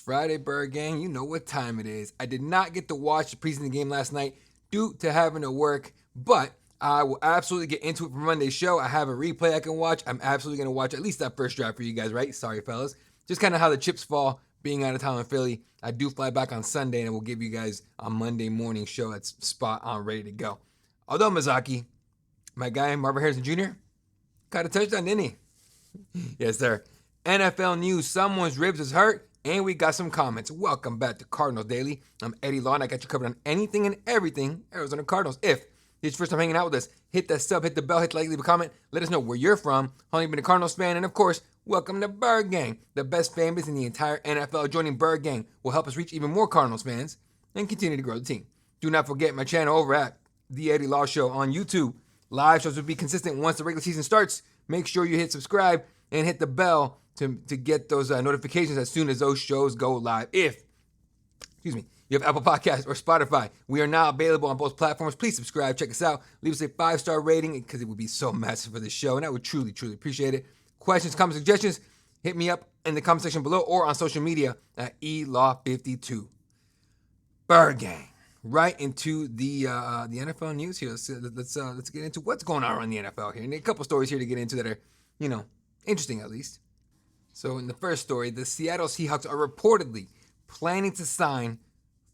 Friday, Bird Gang. You know what time it is. I did not get to watch the preseason game last night due to having to work, but I will absolutely get into it for Monday's show. I have a replay I can watch. I'm absolutely going to watch at least that first drive for you guys, right? Sorry, fellas. Just kind of how the chips fall being out of town in Philly. I do fly back on Sunday, and I will give you guys a Monday morning show that's spot on, ready to go. Although Mizaki, my guy Marvin Harrison Jr., got a touchdown, didn't he? Yes, sir. NFL news, someone's ribs is hurt, and we got some comments. Welcome back to Cardinals Daily. I'm Eddie Law, and I got you covered on anything and everything Arizona Cardinals. If this is your first time hanging out with us, hit that sub, hit the bell, hit the like, leave a comment. Let us know where you're from, how long you've been a Cardinals fan, and of course, welcome to Bird Gang, the best fan base in the entire NFL. Joining Bird Gang will help us reach even more Cardinals fans and continue to grow the team. Do not forget my channel over at The Eddie Law Show on YouTube. Live shows will be consistent once the regular season starts. Make sure you hit subscribe and hit the bell to get those notifications as soon as those shows go live. If you have Apple Podcasts or Spotify, we are now available on both platforms. Please subscribe, check us out, leave us a 5-star rating because it would be so massive for this show, and I would truly, truly appreciate it. Questions, comments, suggestions, hit me up in the comment section below or on social media at eLaw52. Bird Gang. Right into the NFL news here. Let's get into what's going on around the NFL here. And a couple stories here to get into that are, interesting at least. So in the first story, the Seattle Seahawks are reportedly planning to sign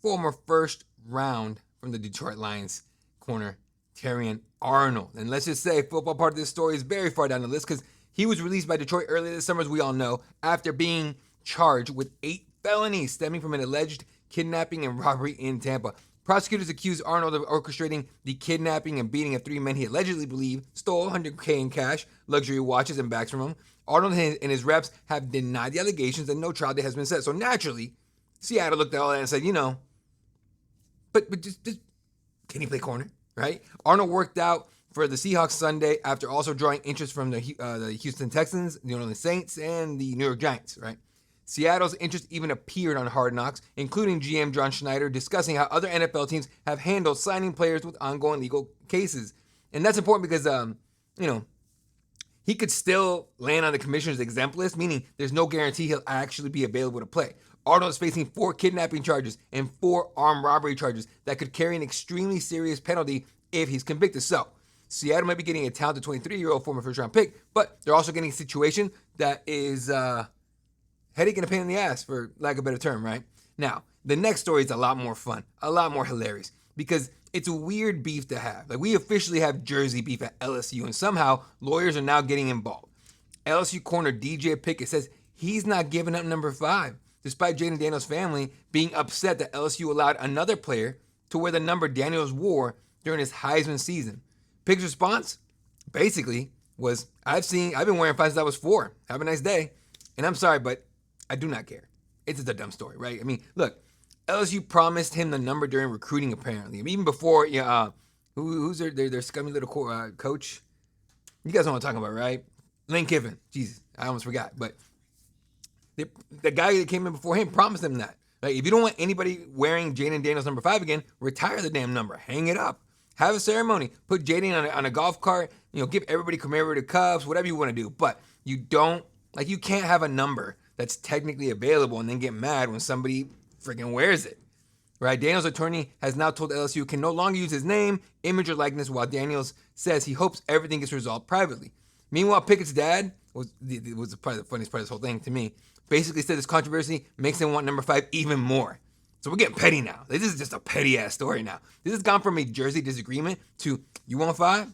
former first round from the Detroit Lions corner, Terrion Arnold. And let's just say football part of this story is very far down the list because he was released by Detroit earlier this summer, as we all know, after being charged with 8 felonies stemming from an alleged kidnapping and robbery in Tampa. Prosecutors accused Arnold of orchestrating the kidnapping and beating of 3 men he allegedly believed stole $100K in cash, luxury watches, and bags from him. Arnold and his reps have denied the allegations and no trial date has been set. So naturally, Seattle looked at all that and said, but just can he play corner, right? Arnold worked out for the Seahawks Sunday after also drawing interest from the Houston Texans, the New Orleans Saints, and the New York Giants, right? Seattle's interest even appeared on Hard Knocks, including GM John Schneider discussing how other NFL teams have handled signing players with ongoing legal cases. And that's important because, he could still land on the commissioner's exempt list, meaning there's no guarantee he'll actually be available to play. Arnold is facing 4 kidnapping charges and 4 armed robbery charges that could carry an extremely serious penalty if he's convicted. So, Seattle might be getting a talented 23-year-old former first-round pick, but they're also getting a situation that is headache and a pain in the ass, for lack of a better term, right? Now, the next story is a lot more fun, a lot more hilarious, because it's a weird beef to have. Like, we officially have jersey beef at LSU, and somehow lawyers are now getting involved. LSU corner DJ Pickett says he's not giving up number 5, despite Jaden Daniels' family being upset that LSU allowed another player to wear the number Daniels wore during his Heisman season. Pickett's response, basically, was, I've been wearing 5 since I was 4. Have a nice day. And I'm sorry, but I do not care. It's just a dumb story, right? I mean, look, LSU promised him the number during recruiting, apparently. I mean, even before, who's their scummy little coach? You guys know what I'm talking about, right? Lane Kiffin. Jesus, I almost forgot. But the guy that came in before him promised him that. Like, if you don't want anybody wearing Jaden Daniels number 5 again, retire the damn number. Hang it up. Have a ceremony. Put Jaden on a golf cart. Give everybody commemorative cups, whatever you want to do. But you can't have a number that's technically available and then get mad when somebody freaking wears it, right? Daniels' attorney has now told LSU can no longer use his name, image, or likeness, while Daniels says he hopes everything gets resolved privately. Meanwhile, Pickett's dad was probably the funniest part of this whole thing to me. Basically said this controversy makes him want number 5 even more. So we're getting petty now. This is just a petty-ass story now. This has gone from a jersey disagreement to, you want 5?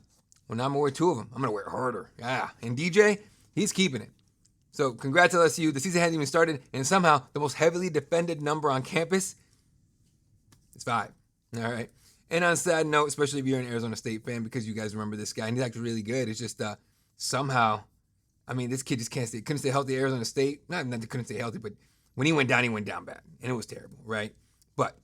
Well, now I'm going to wear 2 of them. I'm going to wear harder. Yeah. And DJ, he's keeping it. So congrats LSU. The season hasn't even started, and somehow the most heavily defended number on campus is 5. All right. And on a sad note, especially if you're an Arizona State fan, because you guys remember this guy, and he's actually really good. It's just somehow, this kid just couldn't stay healthy at Arizona State. Not that he couldn't stay healthy, but when he went down bad, and it was terrible, right? But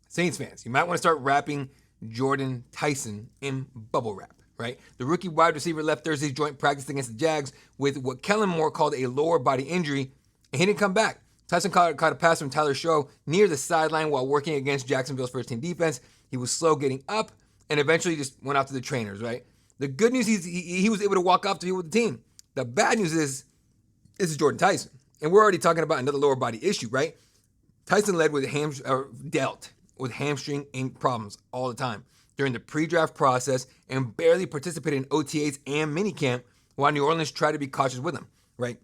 Saints fans, you might want to start wrapping Jordan Tyson in bubble wrap. Right? The rookie wide receiver left Thursday's joint practice against the Jags with what Kellen Moore called a lower body injury, and he didn't come back. Tyson caught a pass from Tyler Show near the sideline while working against Jacksonville's first-team defense. He was slow getting up and eventually just went off to the trainers, right? The good news is he was able to walk off to be with the team. The bad news is this is Jordan Tyson. And we're already talking about another lower body issue, right? Tyson dealt with hamstring problems all the time during the pre-draft process and barely participated in OTAs and minicamp while New Orleans tried to be cautious with him, right?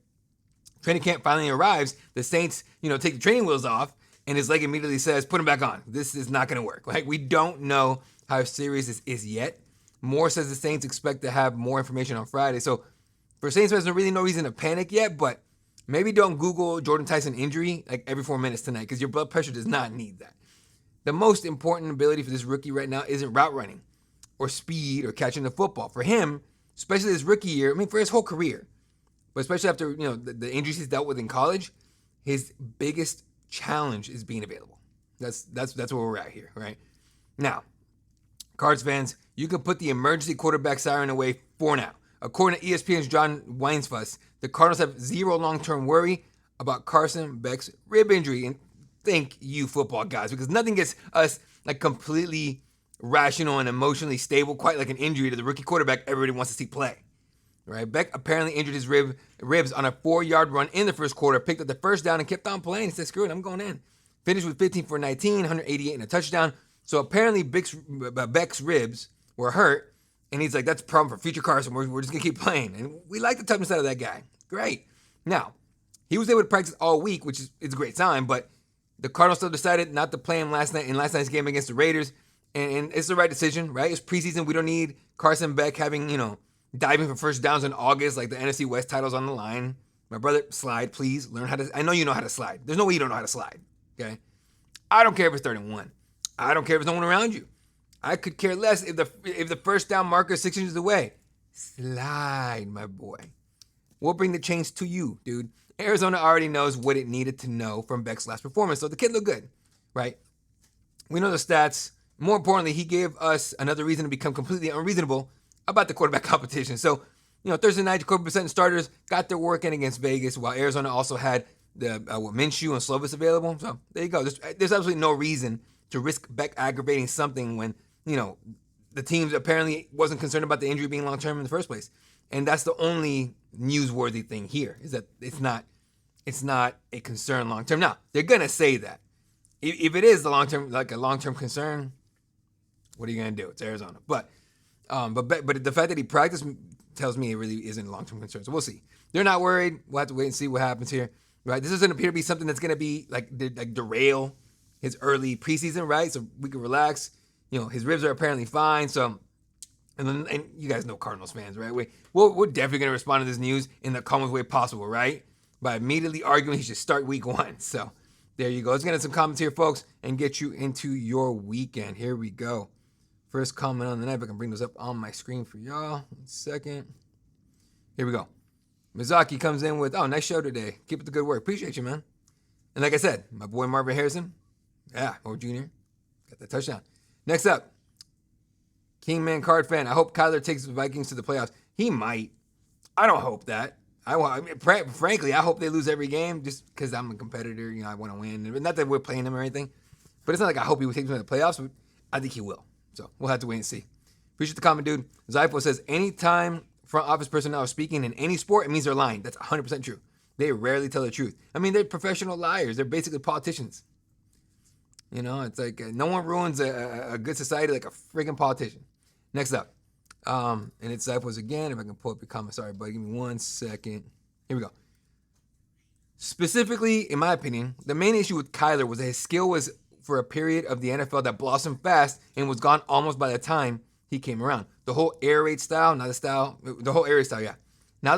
Training camp finally arrives. The Saints, take the training wheels off, and his leg immediately says, put him back on. This is not going to work. Like, we don't know how serious this is yet. Moore says the Saints expect to have more information on Friday. So for Saints fans, there's really no reason to panic yet, but maybe don't Google Jordan Tyson injury like every 4 minutes tonight because your blood pressure does not need that. The most important ability for this rookie right now isn't route running or speed or catching the football. For him, especially his rookie year, for his whole career, but especially after the injuries he's dealt with in college, his biggest challenge is being available. That's where we're at here, right? Now, Cards fans, you can put the emergency quarterback siren away for now. According to ESPN's John Weinsfuss, the Cardinals have zero long-term worry about Carson Beck's rib injury. And thank you, football guys, because nothing gets us like completely rational and emotionally stable quite like an injury to the rookie quarterback everybody wants to see play. Right? Beck apparently injured his ribs on a 4-yard run in the first quarter, picked up the first down and kept on playing. He said, screw it, I'm going in. Finished with 15 for 19, 188 and a touchdown. So apparently Beck's ribs were hurt, and he's like, that's a problem for future Carson. We're just going to keep playing. And we like the toughness out of that guy. Great. Now, he was able to practice all week, which is a great sign, but the Cardinals still decided not to play him in last night's game against the Raiders, and it's the right decision, right? It's preseason. We don't need Carson Beck having, diving for first downs in August like the NFC West title's on the line. My brother, slide, please. Learn how to. I know you know how to slide. There's no way you don't know how to slide, okay? I don't care if it's 3rd and 1. I don't care if there's no one around you. I could care less if the first down marker is 6 inches away. Slide, my boy. We'll bring the change to you, dude. Arizona already knows what it needed to know from Beck's last performance, so the kid looked good, right? We know the stats. More importantly, he gave us another reason to become completely unreasonable about the quarterback competition. So, Thursday night, Jacoby Brissett and starters got their work in against Vegas, while Arizona also had the Minshew and Slovis available. So there you go. There's absolutely no reason to risk Beck aggravating something when, the team apparently wasn't concerned about the injury being long-term in the first place. And that's the only newsworthy thing here, is that it's not a concern long-term. Now, they're going to say that. If it is a long-term concern, what are you going to do? It's Arizona. But the fact that he practiced tells me it really isn't a long-term concern. So we'll see. They're not worried. We'll have to wait and see what happens here. Right? This doesn't appear to be something that's going to be like derail his early preseason, right? So we can relax. His ribs are apparently fine. So, and you guys know Cardinals fans, right? We're definitely going to respond to this news in the calmest way possible, right? By immediately arguing he should start week 1. So there you go. Let's get into some comments here, folks, and get you into your weekend. Here we go. First comment on the night. If I can bring those up on my screen for y'all. 1 second. Here we go. Mizaki comes in with, nice show today. Keep up the good work. Appreciate you, man. And like I said, my boy Marvin Harrison, or Jr., got the touchdown. Next up, Kingman Card fan. I hope Kyler takes the Vikings to the playoffs. He might. I don't hope that. Frankly, I hope they lose every game just because I'm a competitor. I want to win. Not that we're playing them or anything, but it's not like I hope he would take them to the playoffs. But I think he will. So we'll have to wait and see. Appreciate the comment, dude. Zypo says, anytime front office personnel are speaking in any sport, it means they're lying. That's 100% true. They rarely tell the truth. They're professional liars. They're basically politicians. It's like no one ruins a good society like a freaking politician. Next up, and it's Zypos again. If I can pull up your comment. Sorry, buddy. Give me 1 second. Here we go. Specifically, in my opinion, the main issue with Kyler was that his skill was for a period of the NFL that blossomed fast and was gone almost by the time he came around. The whole air raid style, Now the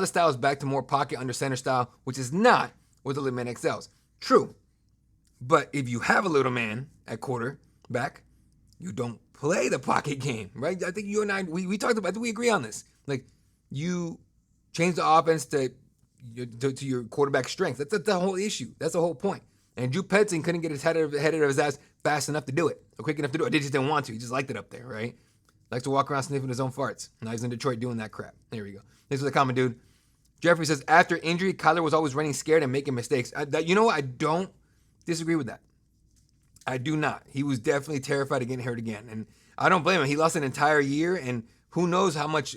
style is back to more pocket under center style, which is not what the little man excels. True. But if you have a little man at quarterback, you don't play the pocket game, right? I think you and I, we talked about, we agree on this. Like, you change the offense to your quarterback strength. That's the whole issue. That's the whole point. And Drew Petzing couldn't get his head out of his ass fast enough to do it, or quick enough to do it. They just didn't want to. He just liked it up there, right? Likes to walk around sniffing his own farts. Now he's in Detroit doing that crap. There we go. Thanks for the comment, dude. Jeffrey says, after injury, Kyler was always running scared and making mistakes. I don't disagree with that. I do not. He was definitely terrified of getting hurt again. And I don't blame him. He lost an entire year, and who knows how much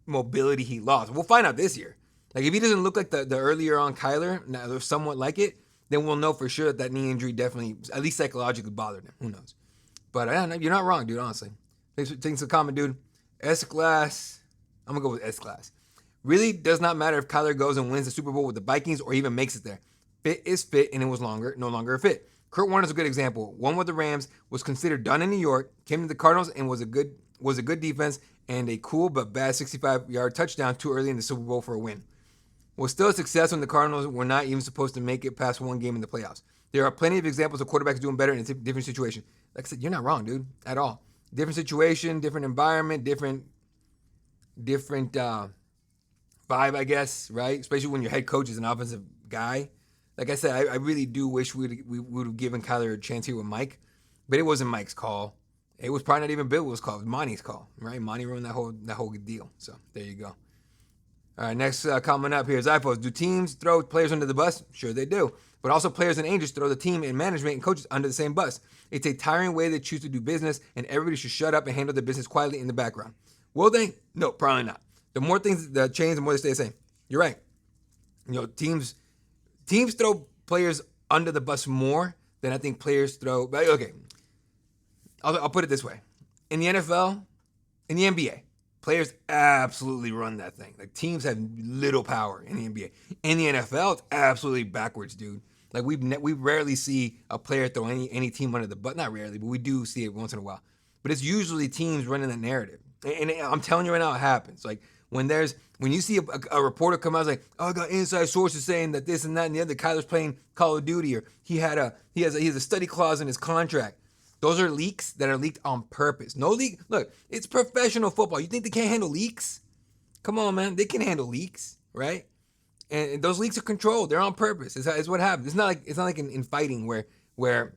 mobility he lost. We'll find out this year. Like if he doesn't look like the earlier on Kyler, now somewhat like it, then we'll know for sure that knee injury definitely, at least psychologically, bothered him. Who knows? But you're not wrong, dude. Honestly, thanks for the comment, dude. S class. I'm gonna go with S class. Really does not matter if Kyler goes and wins the Super Bowl with the Vikings or even makes it there. Fit is fit, and it was no longer a fit. Kurt Warner's a good example. One with the Rams, was considered done in New York, came to the Cardinals and was a good defense and a cool but bad 65-yard touchdown too early in the Super Bowl for a win. Was still a success when the Cardinals were not even supposed to make it past one game in the playoffs. There are plenty of examples of quarterbacks doing better in a different situation. Like I said, you're not wrong, dude, at all. Different situation, different environment, different vibe, I guess, right? Especially when your head coach is an offensive guy. Like I said, I really do wish we would have given Kyler a chance here with Mike, but it wasn't Mike's call. It was probably not even Bill's call. It was Monty's call, right? Monty ruined that whole deal. So there you go. All right, next comment up here is iPhones. Do teams throw players under the bus? Sure they do. But also players and agents throw the team and management and coaches under the same bus. It's a tiring way they choose to do business, and everybody should shut up and handle their business quietly in the background. Will they? No, probably not. The more things that change, the more they stay the same. You're right. Teams throw players under the bus more than I think players throw. Okay, I'll put it this way. In the NFL, in the NBA, players absolutely run that thing. Like teams have little power in the NBA. In the NFL, it's absolutely backwards, dude. Like we rarely see a player throw any team under the bus. Not rarely, but we do see it once in a while. But it's usually teams running the narrative. And I'm telling you right now, it happens. Like when you see a reporter come out, it's like, oh, I got inside sources saying that this and that and the other. Kyler's playing Call of Duty, or he has a study clause in his contract. Those are leaks that are leaked on purpose. No leak. Look, it's professional football. You think they can't handle leaks? Come on, man. They can handle leaks, right? And those leaks are controlled. They're on purpose. It's what happens. It's not like in fighting where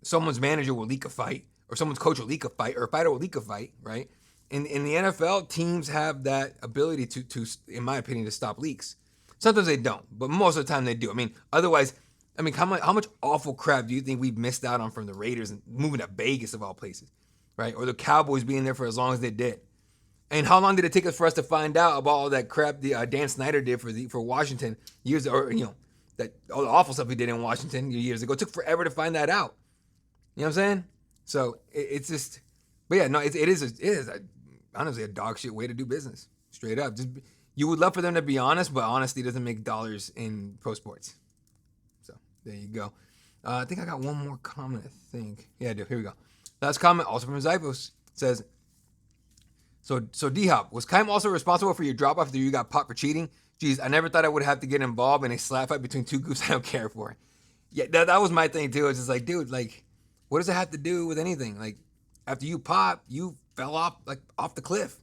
someone's manager will leak a fight, or someone's coach will leak a fight, or a fighter will leak a fight, right? In the NFL, teams have that ability to, in my opinion, to stop leaks. Sometimes they don't, but most of the time they do. Otherwise, how much awful crap do you think we've missed out on from the Raiders and moving to Vegas of all places, right? Or the Cowboys being there for as long as they did. And how long did it take us for us to find out about all that crap Dan Snyder did for Washington years, or that all the awful stuff he did in Washington years ago? It took forever to find that out. You know what I'm saying? So it's just, but yeah, no, it is honestly a dog shit way to do business. Straight up, you would love for them to be honest, but honesty doesn't make dollars in pro sports. So there you go. I think I got one more comment. I think, yeah, I do. Here we go. Last comment, also from Zyphos, says, So D-Hop, was Keim also responsible for your drop-off after you got popped for cheating? Geez, I never thought I would have to get involved in a slap fight between two groups I don't care for. Yeah, that was my thing too. It's just like, dude, like, what does it have to do with anything? Like, after you pop, you fell off the cliff.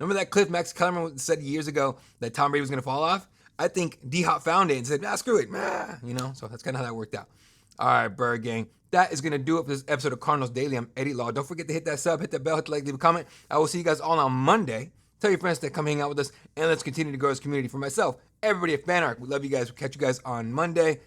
Remember that cliff Max Kellerman said years ago that Tom Brady was going to fall off? I think D-Hop found it and said, screw it. So that's kind of how that worked out. All right, Bird Gang. That is going to do it for this episode of Cardinals Daily. I'm Eddie Law. Don't forget to hit that sub, hit that bell, hit the like, leave a comment. I will see you guys all on Monday. Tell your friends to come hang out with us, and let's continue to grow this community. For myself, everybody at FanArc, we love you guys. We'll catch you guys on Monday.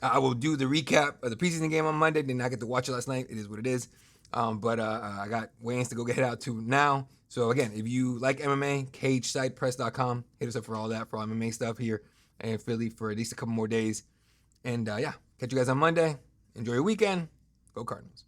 I will do the recap of the preseason game on Monday. Did not get to watch it last night. It is what it is. But I got weigh-ins to go get out to now. So, again, if you like MMA, cagesightpress.com. Hit us up for all that, for all MMA stuff here in Philly for at least a couple more days. And, catch you guys on Monday. Enjoy your weekend. Go Cardinals.